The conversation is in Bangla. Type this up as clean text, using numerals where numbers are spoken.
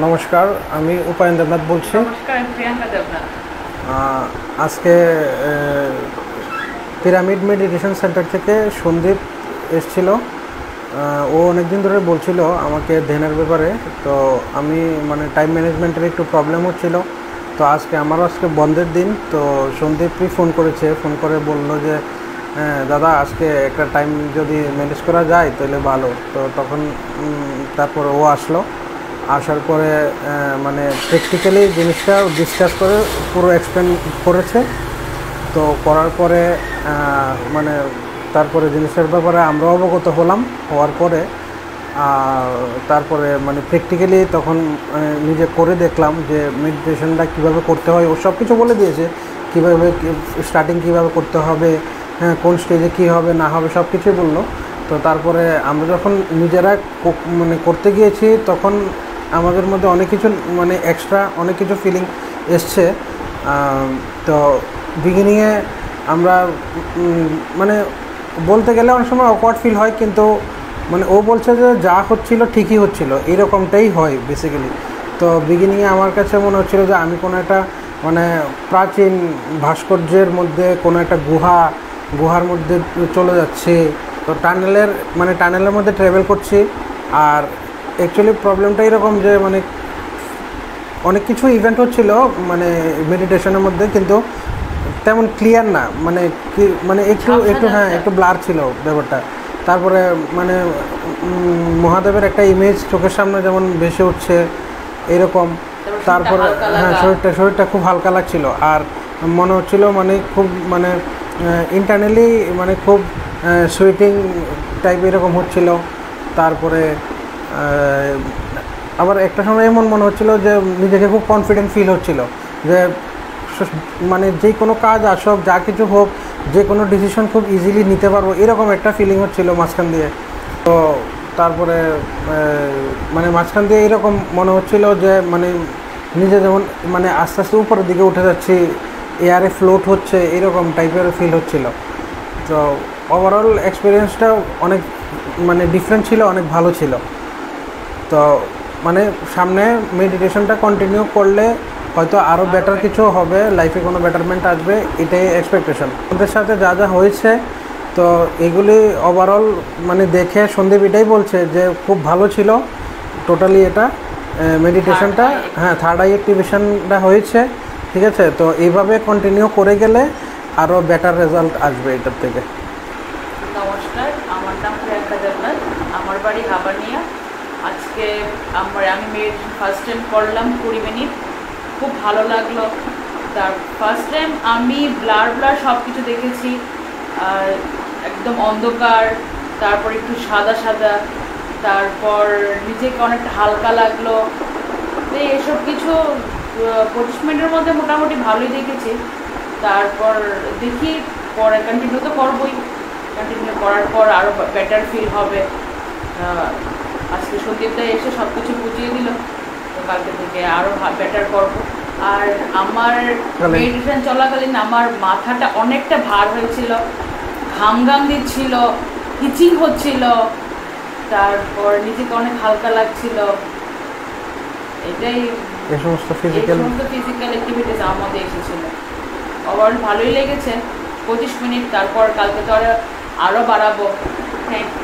নমস্কার, আমি উপায়ন দেবনাথ বলছি। নমস্কার, আমি প্রিয়াঙ্কা দেবনাথ। আজকে পিরামিড মেডিটেশন সেন্টার থেকে সন্দীপ এসেছিল। ও অনেক দিন ধরে বলছিল আমাকে ধ্যানের ব্যাপারে। তো আমি টাইম ম্যানেজমেন্টের একটু প্রবলেম হচ্ছিল। তো আমারও আজকে বন্ধের দিন। তো সন্দীপই ফোন করেছে, ফোন করে বললো যে দাদা আজকে একটা টাইম যদি ম্যানেজ করা যায় তাহলে ভালো। তো তখন তারপর ও আসলো। আসার পরে প্র্যাকটিক্যালি জিনিসটা ডিসকাস করে পুরো এক্সপ্লেন করেছে। তো করার পরে মানে তারপরে জিনিসের ব্যাপারে আমরা অবগত হলাম। হওয়ার পরে তারপরে প্র্যাকটিক্যালি তখন নিজে করে দেখলাম যে মেডিটেশনটা কীভাবে করতে হয়। ও সব কিছু বলে দিয়েছে, কীভাবে স্টার্টিং কীভাবে করতে হবে, কোন স্টেজে কী হবে না হবে সব কিছুই বললো। তো তারপরে আমরা যখন নিজেরা করতে গিয়েছি তখন আমাদের মধ্যে অনেক কিছু এক্সট্রা অনেক কিছু ফিলিং এসছে। তো বিগিনিংয়ে আমরা বলতে গেলে অনেক সময় অকওয়ার্ড ফিল হয়, কিন্তু ও বলছে যে যা হচ্ছিল ঠিকই হচ্ছিল, এরকমটাই হয় বেসিক্যালি। তো বিগিনিংয়ে আমার কাছে মনে হচ্ছিল যে আমি কোনো একটা প্রাচীন ভাস্কর্যের মধ্যে কোনো একটা গুহার মধ্যে চলে যাচ্ছি। তো টানেলের মধ্যে ট্রাভেল করছি। আর অ্যাকচুয়ালি প্রবলেমটা এরকম যে অনেক কিছু ইভেন্ট হচ্ছিল মেডিটেশনের মধ্যে, কিন্তু তেমন ক্লিয়ার না, একটু ব্লার ছিল ব্যাপারটা। তারপরে মহাদেবের একটা ইমেজ চোখের সামনে যেমন ভেসে উঠছে এরকম। তারপরে শরীরটা খুব হালকা লাগছিল। আর মনে হচ্ছিল খুব ইন্টারনালি খুব সুইটিং টাইপ এরকম হচ্ছিল। তারপরে আবার একটা সময় এমন মনে হচ্ছিল যে নিজেকে খুব কনফিডেন্ট ফিল হচ্ছিল যে যে কোনো কাজ আসুক, যা কিছু হোক, যে কোনো ডিসিশন খুব ইজিলি নিতে পারবো, এরকম একটা ফিলিং হচ্ছিল মাঝখান দিয়ে। তো তারপরে মাঝখান দিয়ে এরকম মনে হচ্ছিল যে নিজে যেমন আস্তে আস্তে উপরের দিকে উঠে যাচ্ছি, এয়ারে ফ্লোট হচ্ছে, এরকম টাইপের ফিল হচ্ছিল। তো ওভারঅল এক্সপিরিয়েন্সটা অনেক ডিফারেন্ট ছিল, অনেক ভালো ছিল। তো সামনে মেডিটেশনটা কন্টিনিউ করলে হয়তো আরও বেটার কিছু হবে, লাইফে কোনো বেটারমেন্ট আসবে, এটাই এক্সপেকটেশন। ওদের সাথে যা যা হয়েছে তো এগুলি ওভারঅল দেখে সন্দীপ এটাই বলছে যে খুব ভালো ছিল টোটালি এটা মেডিটেশনটা। হ্যাঁ, থার্ড আই অ্যাক্টিভেশনটা হয়েছে, ঠিক আছে। তো এইভাবে কন্টিনিউ করে গেলে আরও বেটার রেজাল্ট আসবে এটার থেকে। নমস্কার, আমার নাম প্রিয়াঙ্কা দেবনাথ, আমার বাড়ি হাবানিয়া। আজকে আমি মেডিটেশন ফার্স্ট টাইম করলাম 20 মিনিট, খুব ভালো লাগলো। তার ফার্স্ট টাইম আমি ব্লার সব কিছু দেখেছি, আর একদম অন্ধকার, তারপর একটু সাদা সাদা, তারপর নিজেকে অনেকটা হালকা লাগলো। তো এসব কিছু 25 মিনিটের মধ্যে মোটামুটি ভালোই দেখেছি। তারপর দেখি পরে কন্টিনিউ তো করবোই, কন্টিনিউ করার পর আরও বেটার ফিল হবে। আজকে সন্দীপটা এসে সব কিছু বুঝিয়ে দিল, তো কালকে থেকে আরও বেটার করবো। আর আমার মেডিটেশন চলাকালীন আমার মাথাটা অনেকটা ভার হয়েছিল, ঘাম দিচ্ছিল, ইচিং হচ্ছিল, তারপর নিজেকে অনেক হালকা লাগছিল। এটাই এই সমস্ত ফিজিক্যাল অ্যাক্টিভিটিস আমার মধ্যে এসেছিল। ওভারঅল ভালোই লেগেছে 25 মিনিট। তারপর কালকে তো আরও বাড়াবো। Thank you.